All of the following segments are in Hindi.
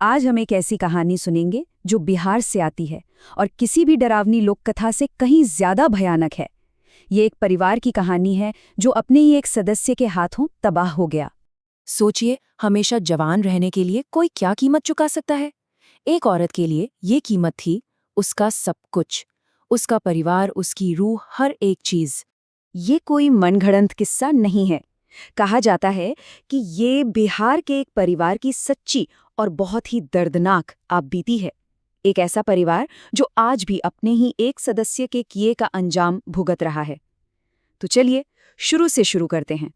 आज हम एक ऐसी कहानी सुनेंगे जो बिहार से आती है और किसी भी डरावनी लोक कथा से कहीं ज्यादा भयानक है। ये एक परिवार की कहानी है जो अपने ही एक सदस्य के हाथों तबाह हो गया। सोचिए, हमेशा जवान रहने के लिए कोई क्या कीमत चुका सकता है। एक औरत के लिए ये कीमत थी उसका सब कुछ, उसका परिवार, उसकी रूह, हर एक चीज। ये कोई मनगढ़ंत किस्सा नहीं है। कहा जाता है कि ये बिहार के एक परिवार की सच्ची और बहुत ही दर्दनाक आपबीती है। एक ऐसा परिवार जो आज भी अपने ही एक सदस्य के किए का अंजाम भुगत रहा है। तो चलिए शुरू से शुरू करते हैं।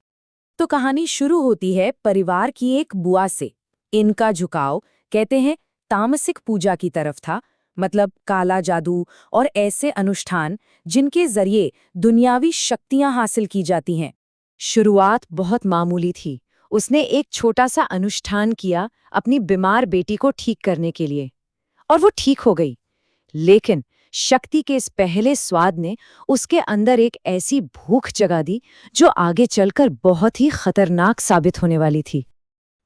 तो कहानी शुरू होती है परिवार की एक बुआ से। इनका झुकाव, कहते हैं, तामसिक पूजा की तरफ था, मतलब काला जादू और ऐसे अनुष्ठान जिनके जरिए दुनियावी शक्तियां हासिल की जाती हैं। शुरुआत बहुत मामूली थी। उसने एक छोटा सा अनुष्ठान किया अपनी बीमार बेटी को ठीक करने के लिए, और वो ठीक हो गई। लेकिन शक्ति के इस पहले स्वाद ने उसके अंदर एक ऐसी भूख जगा दी जो आगे चलकर बहुत ही खतरनाक साबित होने वाली थी।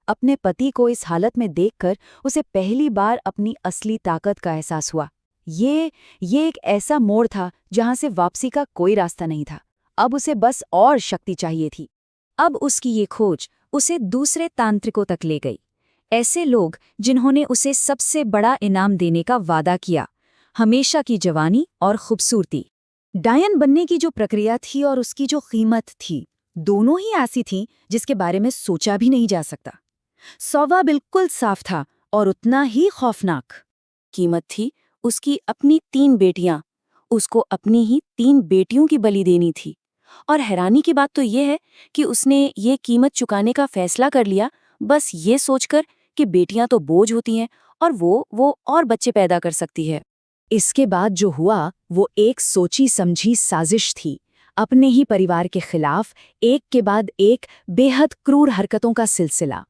अपने पति को इस हालत में देखकर उसे पहली बार अपनी असली ताकत का एहसास हुआ। ये एक ऐसा मोड़ था जहां से वापसी का कोई रास्ता नहीं था। अब उसे बस और शक्ति चाहिए थी। अब उसकी ये खोज उसे दूसरे तांत्रिकों तक ले गई। ऐसे लोग जिन्होंने उसे सबसे बड़ा इनाम देने का वादा किया, हमेशा की जवानी और खूबसूरती। डायन बनने की जो प्रक्रिया थी और उसकी जो कीमत थी, दोनों ही ऐसी थीं जिसके बारे में सोचा भी नहीं जा सकता। सौदा बिल्कुल साफ था और उतना ही खौफनाक। कीमत थी उसकी अपनी 3 बेटियां। उसको अपनी ही 3 बेटियों की बलि देनी थी। और हैरानी की बात तो ये है कि उसने ये कीमत चुकाने का फैसला कर लिया बस ये सोचकर कि बेटियां तो बोझ होती हैं और वो और बच्चे पैदा कर सकती है। इसके बाद जो हुआ वो एक सोची समझी साजिश थी। अपने ही परिवार के खिलाफ एक के बाद एक बेहद क्रूर हरकतों का सिलसिला।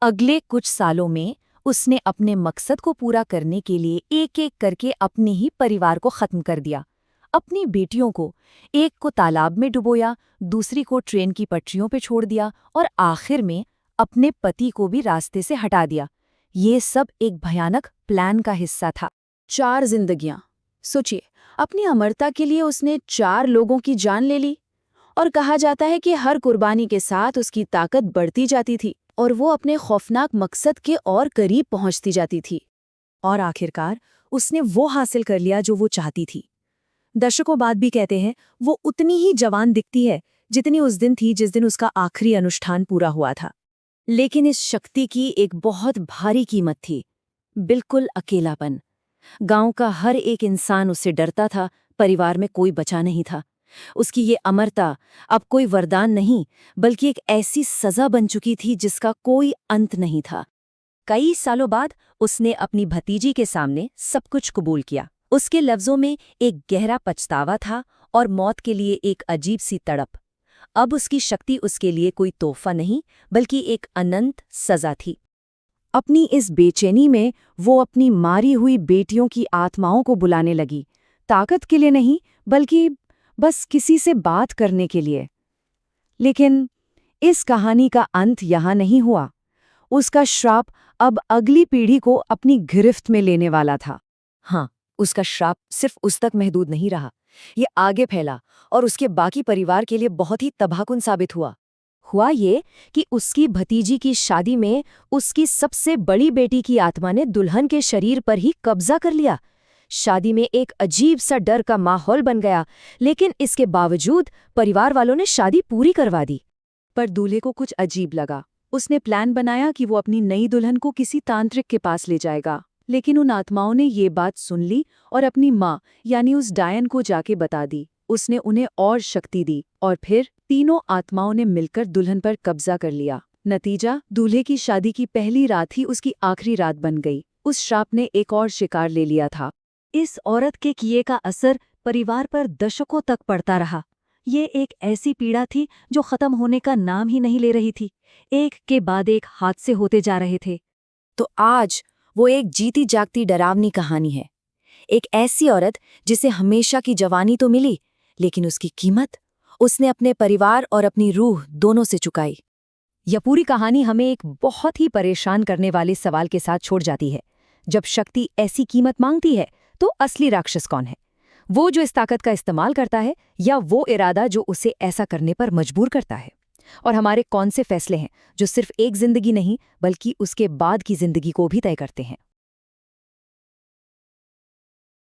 अगले कुछ सालों में उसने अपने मकसद को पूरा करने के लिए एक-एक करके अपने ही परिवार को खत्म कर दिया। अपनी बेटियों को, एक को तालाब में डुबोया, दूसरी को ट्रेन की पटरियों पे छोड़ दिया और आखिर में अपने पति को भी रास्ते से हटा दिया। ये सब एक भयानक प्लान का हिस्सा था। 4 जिंदगियां। सोचिए, अपनी अमरता के लिए उसने 4 लोगों की जान ले ली। और कहा जाता है कि हर कुर्बानी के साथ उसकी ताकत बढ़ती जाती थी और वो अपने खौफनाक मकसद के और करीब पहुंचती जाती थी। और आखिरकार उसने वो हासिल कर लिया जो वो चाहती थी। दशकों बाद भी कहते हैं वो उतनी ही जवान दिखती है जितनी उस दिन थी जिस दिन उसका आखिरी अनुष्ठान पूरा हुआ था। लेकिन इस शक्ति की एक बहुत भारी कीमत थी, बिल्कुल अकेलापन। गांव का हर एक इंसान उससे डरता था, परिवार में कोई बचा नहीं था। उसकी ये अमरता अब कोई वरदान नहीं बल्कि एक ऐसी सजा बन चुकी थी जिसका कोई अंत नहीं था। कई सालों बाद उसने अपनी भतीजी के सामने सब कुछ कबूल किया। उसके लफ्जों में एक गहरा पछतावा था और मौत के लिए एक अजीब सी तड़प। अब उसकी शक्ति उसके लिए कोई तोहफा नहीं बल्कि एक अनंत सजा थी। अपनी इस बेचैनी में वो अपनी मारी हुई बेटियों की आत्माओं को बुलाने लगी, ताकत के लिए नहीं बल्कि बस किसी से बात करने के लिए। लेकिन इस कहानी का अंत यहाँ नहीं हुआ। उसका श्राप अब अगली पीढ़ी को अपनी गिरफ्त में लेने वाला था। हाँ, उसका श्राप सिर्फ उस तक महदूद नहीं रहा, ये आगे फैला और उसके बाकी परिवार के लिए बहुत ही तबाहकुन साबित हुआ ये कि उसकी भतीजी की शादी में उसकी सबसे बड़ी बेटी की आत्मा ने दुल्हन के शरीर पर ही कब्जा कर लिया। शादी में एक अजीब सा डर का माहौल बन गया, लेकिन इसके बावजूद परिवार वालों ने शादी पूरी करवा दी। पर दूल्हे को कुछ अजीब लगा। उसने प्लान बनाया कि वो अपनी नई दुल्हन को किसी तांत्रिक के पास ले जाएगा। लेकिन उन आत्माओं ने ये बात सुन ली और अपनी माँ यानी उस डायन को जाके बता दी। उसने उन्हें और शक्ति दी और फिर तीनों आत्माओं ने मिलकर दुल्हन पर कब्जा कर लिया। नतीजा, दूल्हे की शादी की पहली रात ही उसकी आखिरी रात बन गई। उस श्राप ने एक और शिकार ले लिया था। इस औरत के किए का असर परिवार पर दशकों तक पड़ता रहा। ये एक ऐसी पीड़ा थी जो खत्म होने का नाम ही नहीं ले रही थी। एक के बाद एक हादसे होते जा रहे थे। तो आज वो एक जीती जागती डरावनी कहानी है। एक ऐसी औरत जिसे हमेशा की जवानी तो मिली, लेकिन उसकी कीमत उसने अपने परिवार और अपनी रूह दोनों से चुकाई। यह पूरी कहानी हमें एक बहुत ही परेशान करने वाले सवाल के साथ छोड़ जाती है। जब शक्ति ऐसी कीमत मांगती है तो असली राक्षस कौन है? वो जो इस ताकत का इस्तेमाल करता है, या वो इरादा जो उसे ऐसा करने पर मजबूर करता है? और हमारे कौन से फैसले हैं जो सिर्फ एक जिंदगी नहीं बल्कि उसके बाद की जिंदगी को भी तय करते हैं?